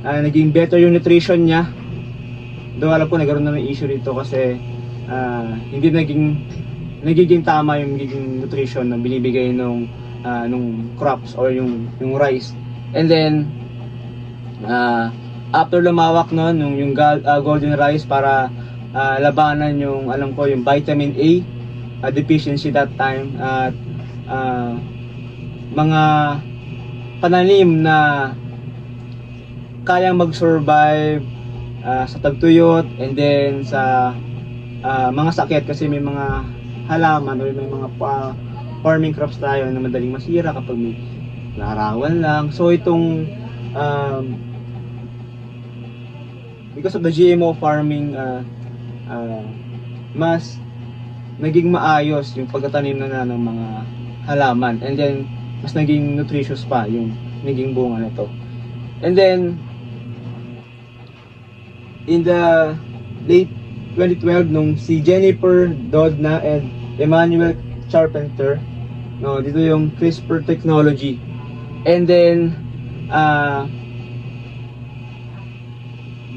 naging better yung nutrition niya. Though alam ko nagkaroon na ng issue dito kasi hindi nagiging tama yung nagiging nutrition na binibigay nung crops or yung rice. And then after lumawak nung yung golden rice para labanan yung, alam ko, yung vitamin A deficiency that time, at mga pananim na kayang mag-survive sa tagtuyot and then sa mga sakit, kasi may mga halaman o may mga farming crops tayo na madaling masira kapag may larawan lang. So itong because of the GMO farming, mas naging maayos yung pagtatanim na ng mga halaman, and then mas naging nutritious pa yung naging bunga nito. And then in the late 2012, nung si Jennifer Doudna and Emmanuel Charpenter, no, dito yung CRISPR technology. And then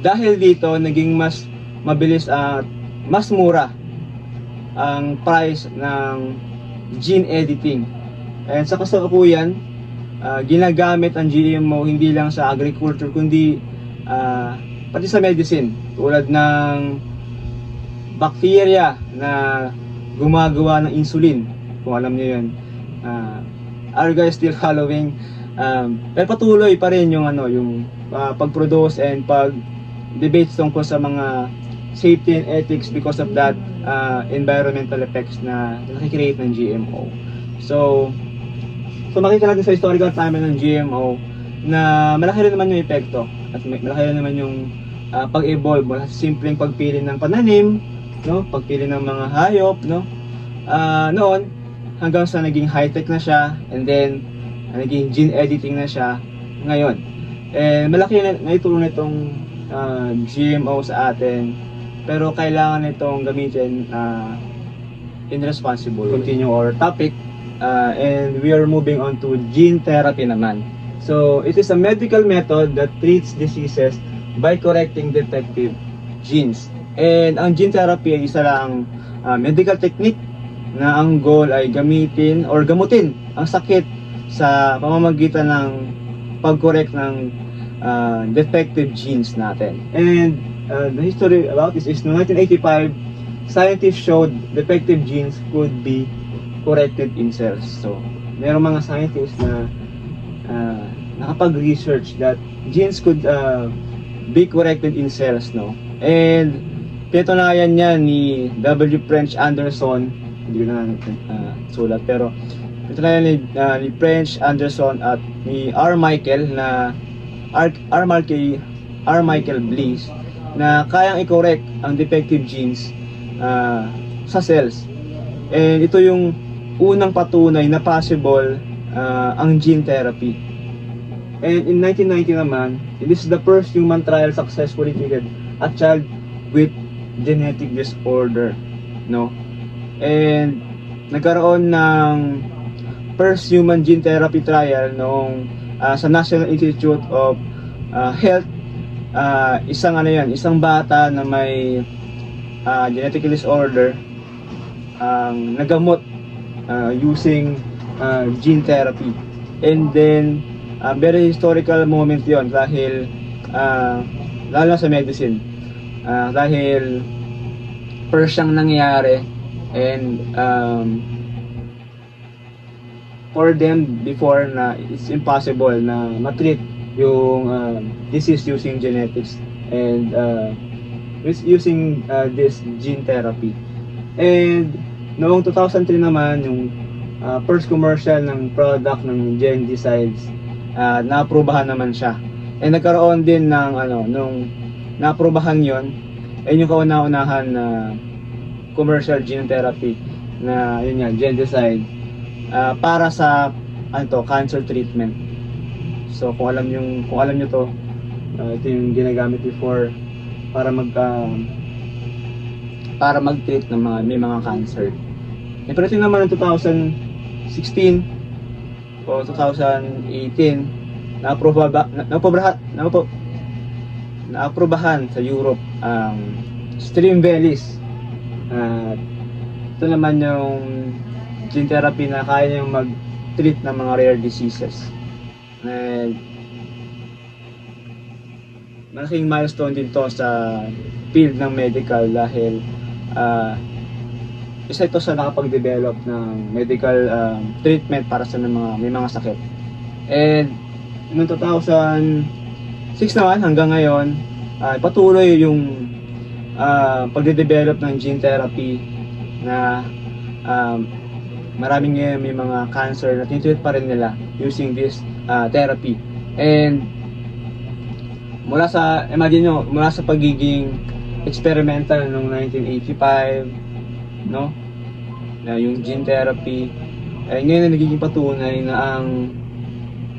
dahil dito naging mas mabilis at mas mura ang price ng gene editing. And sa kasalukuyan, ginagamit ang GMO hindi lang sa agriculture kundi pati sa medicine, tulad ng bacteria na gumagawa ng insulin, kung alam niyo yun. Are you guys still following? Pero patuloy pa rin yung pag-produce and pag-debate tungkol sa mga safety and ethics because of that environmental effects na nakikreate ng GMO. So makikita natin sa historical timeline ng GMO na malaki rin naman yung epekto at malaki rin naman yung pag-evolve mula sa simpleng pagpili ng pananim, no, pagpili ng mga hayop, no, noon hanggang sa naging high-tech na siya, and then naging gene editing na siya ngayon. And malaki na itulong nitong GMO sa atin, pero kailangan nitong gamitin irresponsible. Continue our topic, and we are moving on to gene therapy naman. So, it is a medical method that treats diseases by correcting defective genes. And ang gene therapy ay isa lang medical technique na ang goal ay gamitin or gamutin ang sakit sa pamamagitan ng pag-correct ng defective genes natin. And the history about this is noong 1985, scientists showed defective genes could be corrected in cells. So, merong mga scientists na nakapag-research that genes could be corrected in cells, no? And pinatunayan niya ni W. French Anderson, hindi ko na sulat, pero pinatunayan ni French Anderson at ni R. Michael Bliss na kayang i-correct ang defective genes sa cells. And ito yung unang patunay na possible ang gene therapy. And in 1990 naman, this is the first human trial successfully treated a child with genetic disorder, no? And nagkaroon ng first human gene therapy trial noong sa National Institute of Health, isang bata na may genetic disorder nagamot using gene therapy. And then very historical moment yon dahil lalo sa medicine, dahil first siyang nangyari, and for them before na it's impossible na matreat yung disease using genetics and using this gene therapy. And noong 2003 naman, yung first commercial ng product ng Gengicides, naaprubahan naman siya. And nagkaroon din ng nung naaprubahan yon, ay yung kauna-unahan na commercial gene therapy na yun nga, Gengicide, para sa cancer treatment. So kung alam nyo to, ito yung ginagamit before para mag-treat ng may mga cancer. Pero ito naman ng 2016 o 2018, naaprubahan sa Europe ang Streamvelis. Ito naman yung gene therapy na kaya niyang mag-treat ng mga rare diseases. And malaking milestone din to sa field ng medical dahil isa ito sa nakapag-develop ng medical treatment para sa may mga sakit. And noong 2006 naman hanggang ngayon, patuloy yung pagde-develop ng gene therapy na maraming may mga cancer na tinitreat pa rin nila using this therapy. And mula sa pagiging experimental noong 1985, no, na yung gene therapy ay ngayon na nagiging patunay na ang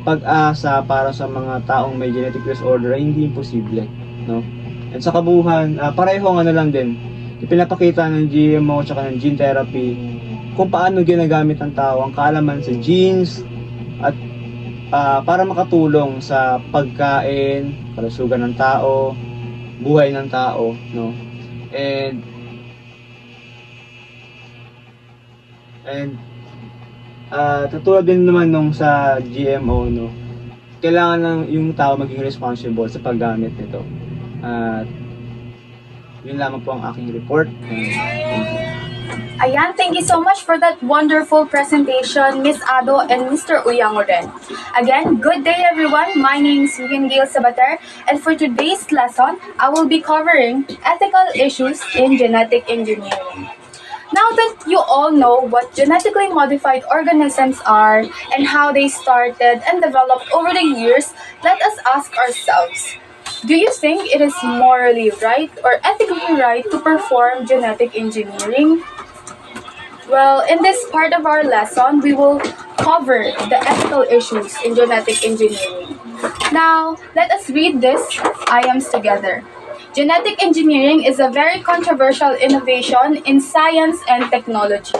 pag-asa para sa mga taong may genetic disorder ay hindi imposible, no? And sa kabuuan, pareho lang din ipinapakita ng GMO at ng gene therapy kung paano ginagamit ng tao ang kaalaman sa genes at para makatulong sa pagkain, kalusugan ng tao, buhay ng tao, no? And tutulad din naman nung sa GMO, no? Kailangan lang yung tao maging responsible sa paggamit nito. At yun lamang po ang aking report. Ayan, thank you so much for that wonderful presentation, Miss Ado and Mr. Uyangoren. Again, good day everyone. My name is Vivian Gail Sabater, and for today's lesson, I will be covering ethical issues in genetic engineering. Now that you all know what genetically modified organisms are and how they started and developed over the years, let us ask ourselves, do you think it is morally right or ethically right to perform genetic engineering? Well, in this part of our lesson, we will cover the ethical issues in genetic engineering. Now, let us read these items together. Genetic engineering is a very controversial innovation in science and technology.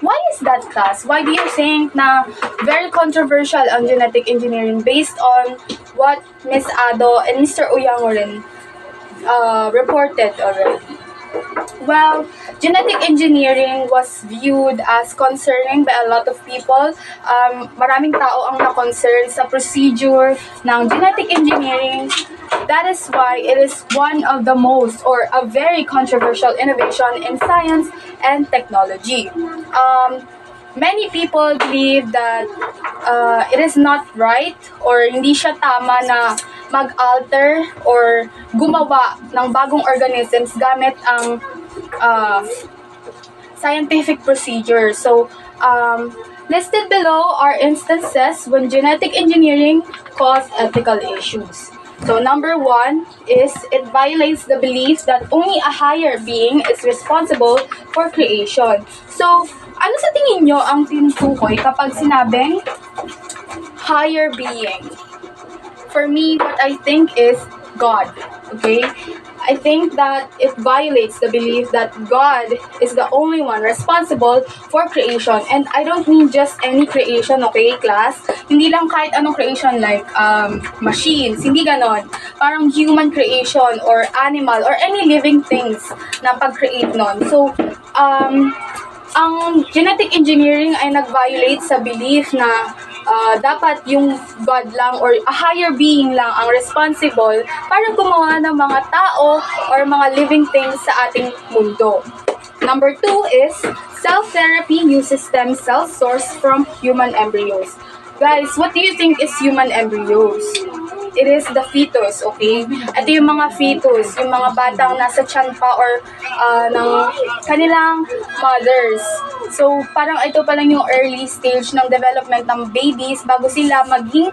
Why is that, class? Why do you think na very controversial ang genetic engineering based on what Miss Ado and Mr. Uyangoren reported already? Well, genetic engineering was viewed as concerning by a lot of people. Maraming tao ang na-concern sa procedure ng genetic engineering. That is why it is one of the most or a very controversial innovation in science and technology. Many people believe that it is not right or hindi siya tama na mag-alter or gumawa ng bagong organisms gamit ang scientific procedure. So, listed below are instances when genetic engineering caused ethical issues. So, number 1 is it violates the belief that only a higher being is responsible for creation. So, ano sa tingin nyo ang tinutukoy kapag sinabing higher being? For me, what I think is God. Okay? I think that it violates the belief that God is the only one responsible for creation. And I don't mean just any creation, okay, class? Hindi lang kahit anong creation like machines, hindi ganon. Parang human creation or animal or any living things na pag-create nun. So, ang genetic engineering ay nag-violate sa belief na dapat yung God lang or a higher being lang ang responsible para gumawa ng mga tao or mga living things sa ating mundo. Number 2 is cell therapy uses stem cells sourced from human embryos. Guys, what do you think is human embryos? It is the fetus, okay? Ito yung mga fetus, yung mga batang nasa tiyan pa or ng kanilang mothers. So, parang ito pa lang yung early stage ng development ng babies bago sila maging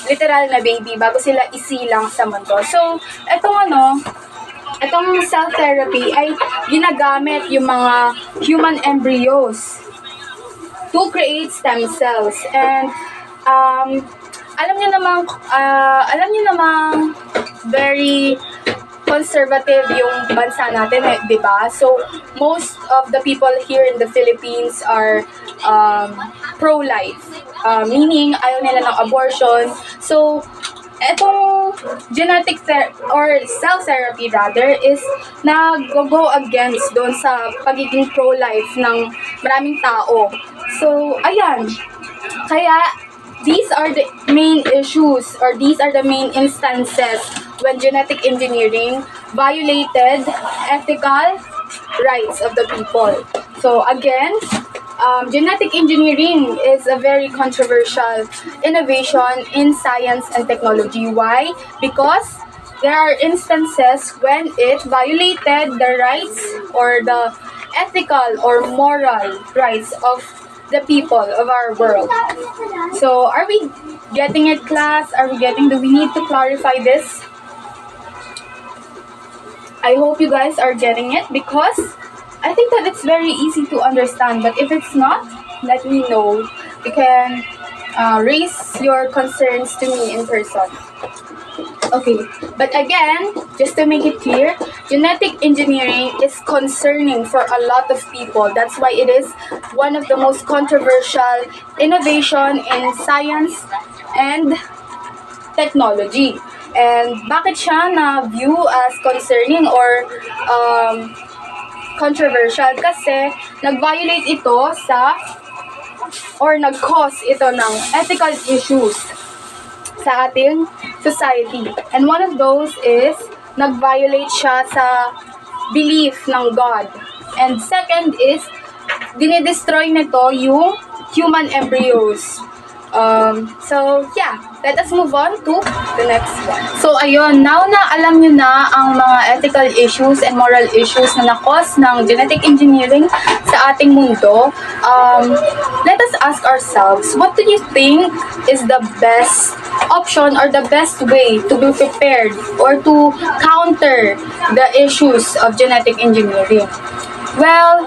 literal na baby, bago sila isilang sa mundo. So, itong cell therapy ay ginagamit yung mga human embryos to create stem cells. And, alam niyo namang very conservative yung bansa natin, di ba? So, most of the people here in the Philippines are pro-life. Meaning, ayaw nila ng abortion. So, etong genetic or cell therapy rather is nag-go against doon sa pagiging pro-life ng maraming tao. So, ayan. Kaya, these are the main issues or these are the main instances when genetic engineering violated ethical rights of the people. So again, genetic engineering is a very controversial innovation in science and technology. Why? Because there are instances when it violated the rights or the ethical or moral rights of the people of our world. So, are we getting it, class? Do we need to clarify this? I hope you guys are getting it because I think that it's very easy to understand. But if it's not, let me know. You can raise your concerns to me in person. Okay, but again, just to make it clear, genetic engineering is concerning for a lot of people. That's why it is one of the most controversial innovation in science and technology. And bakit siya na-view as concerning or controversial? Kasi nag-violate ito or nag-cause ito ng ethical issues sa ating society. And one of those is nag-violate siya sa belief ng God. And second is dinidestroy nito yung human embryos. So, yeah, let us move on to the next one. So, ayun, now na alam nyo na ang mga ethical issues and moral issues na nakos ng genetic engineering sa ating mundo, let us ask ourselves, what do you think is the best option or the best way to be prepared or to counter the issues of genetic engineering? Well,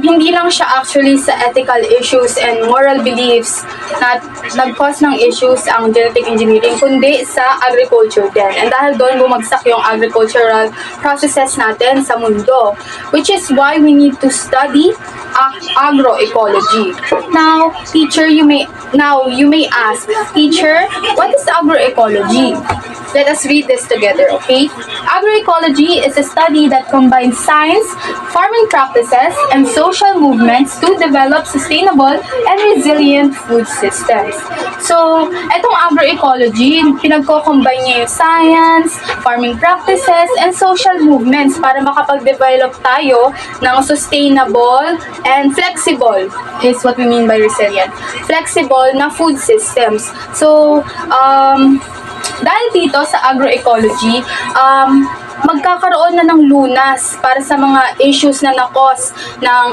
hindi lang siya actually sa ethical issues and moral beliefs na nag-cause ng issues ang genetic engineering, kundi sa agriculture din. And dahil doon bumagsak yung agricultural processes natin sa mundo, which is why we need to study agroecology. Now, teacher, you may ask, teacher, what is agroecology? Let us read this together, okay? Agroecology is a study that combines science, farming practices, and social movements to develop sustainable and resilient food systems. So, etong agroecology, pinagko-combine niya yung science, farming practices, and social movements para makapag-develop tayo ng sustainable and flexible, is what we mean by resilient. Flexible na food systems. So, dahil dito sa agroecology, magkakaroon na ng lunas para sa mga issues na nakos ng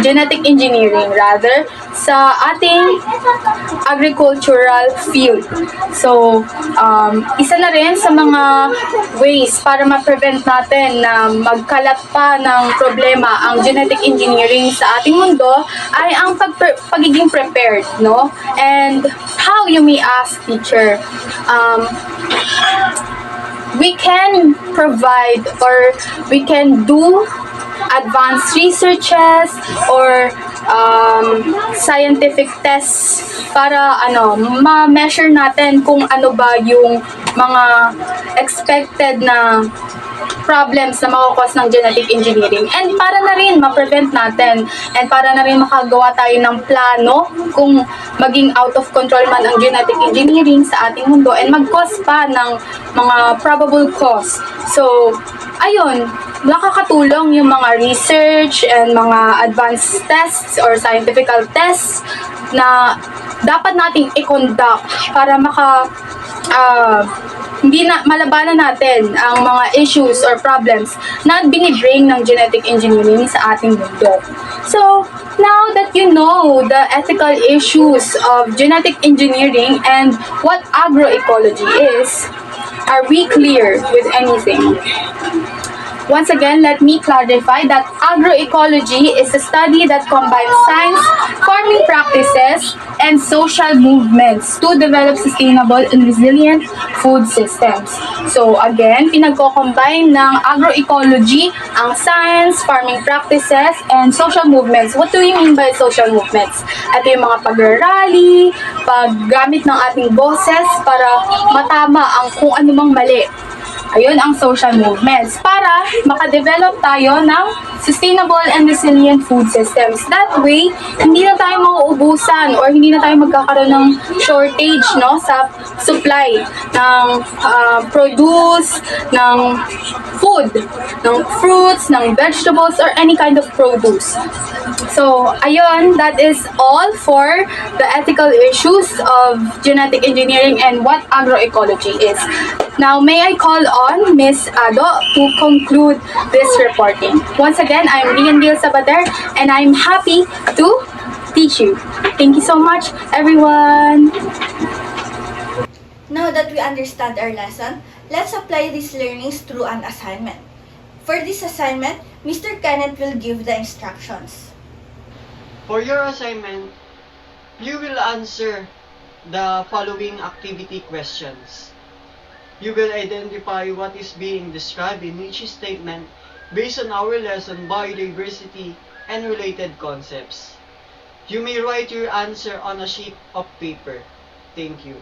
genetic engineering rather sa ating agricultural field. So, isa na rin sa mga ways para ma-prevent natin na magkalat pa ng problema ang genetic engineering sa ating mundo ay ang pagiging prepared, no? And how, you may ask, teacher? We can provide or we can do advanced researches or scientific tests para ma-measure natin kung ano ba yung mga expected na problems na makakos ng genetic engineering, and para na rin ma-prevent natin and para na rin makagawa tayo ng plano kung maging out of control man ang genetic engineering sa ating mundo and mag-cause pa ng mga probable cause. So, ayun, nakakatulong yung mga research and mga advanced tests or scientific tests na dapat nating i-conduct para hindi na malabanan natin ang mga issues or problems na binibring ng genetic engineering sa ating mundo. So, now that you know the ethical issues of genetic engineering and what agroecology is, are we clear with anything? Once again, let me clarify that agroecology is a study that combines science, farming practices, and social movements to develop sustainable and resilient food systems. So again, pinagko-combine ng agroecology ang science, farming practices, and social movements. What do you mean by social movements? Ito yung mga pag-rally, paggamit ng ating boses para matama ang kung anumang mali. Ayun ang social movements para makadevelop tayo ng sustainable and resilient food systems. That way, hindi na tayo mauubusan or hindi na tayo magkakaroon ng shortage, no, sa supply ng produce, ng food, ng fruits, ng vegetables, or any kind of produce. So, ayun, that is all for the ethical issues of genetic engineering and what agroecology is. Now, may I call on Miss Ado to conclude this reporting. Once again, I'm Rian Gil Sabater, and I'm happy to teach you. Thank you so much, everyone. Now that we understand our lesson, let's apply these learnings through an assignment. For this assignment, Mr. Kenneth will give the instructions. For your assignment, you will answer the following activity questions. You will identify what is being described in each statement based on our lesson biodiversity and related concepts. You may write your answer on a sheet of paper. Thank you.